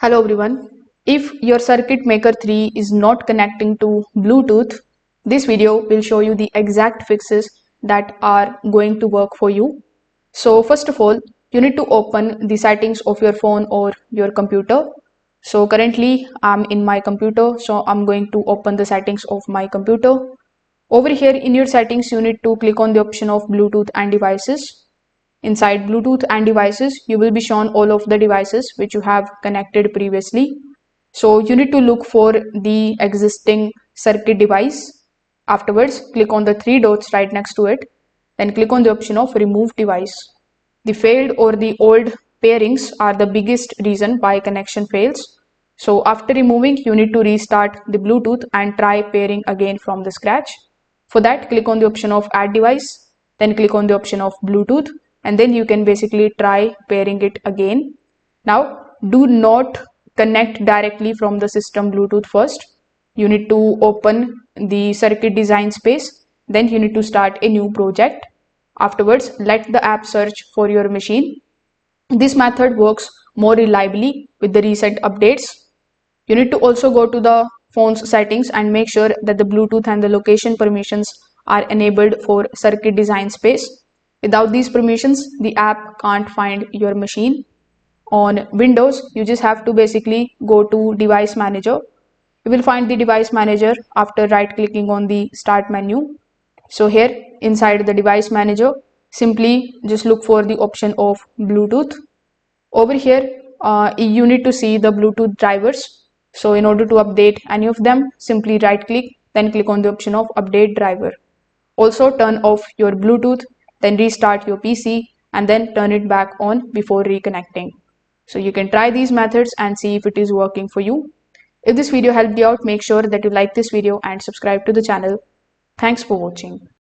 Hello everyone. If your Circuit Maker 3 is not connecting to Bluetooth, this video will show you the exact fixes that are going to work for you. So first of all, you need to open the settings of your phone or your computer. So currently I'm in my computer, so I'm going to open the settings of my computer. Over here in your settings, you need to click on the option of Bluetooth and devices. Inside Bluetooth and devices, you will be shown all of the devices which you have connected previously. So you need to look for the existing circuit device. Afterwards, click on the three dots right next to it. Then click on the option of remove device. The failed or the old pairings are the biggest reason why connection fails. So after removing, you need to restart the Bluetooth and try pairing again from the scratch. For that, click on the option of add device, then click on the option of Bluetooth, and then you can basically try pairing it again. Now, do not connect directly from the system Bluetooth first. You need to open the circuit design space, then you need to start a new project. Afterwards, let the app search for your machine. This method works more reliably with the recent updates. You need to also go to the phone's settings and make sure that the Bluetooth and the location permissions are enabled for circuit design space. Without these permissions, the app can't find your machine. On Windows, you just have to basically go to Device Manager. You will find the Device Manager after right clicking on the Start menu. So here inside the Device Manager, simply just look for the option of Bluetooth. Over here, you need to see the Bluetooth drivers. So in order to update any of them, simply right click, then click on the option of update driver. Also turn off your Bluetooth, then restart your PC and then turn it back on before reconnecting. So you can try these methods and see if it is working for you. If this video helped you out, make sure that you like this video and subscribe to the channel. Thanks for watching.